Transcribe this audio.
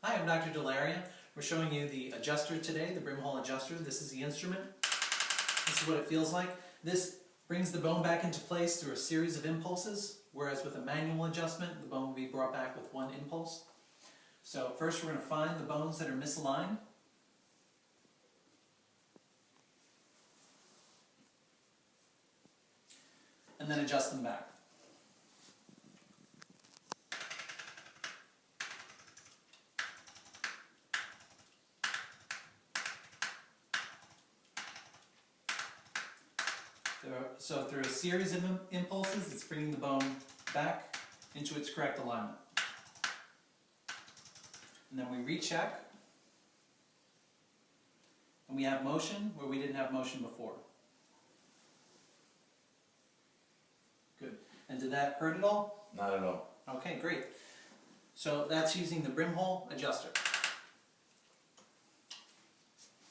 Hi, I'm Dr. Dellaria. We're showing you the adjuster today, the brimhall adjuster. This is the instrument. This is what it feels like. This brings the bone back into place through a series of impulses, whereas with a manual adjustment, the bone will be brought back with one impulse. So first we're going to find the bones that are misaligned. And then adjust them back. So through a series of impulses, it's bringing the bone back into its correct alignment. And then we recheck, and we have motion where we didn't have motion before. Good. And did that hurt at all? Not at all. Okay, great. So that's using the brimhall adjuster.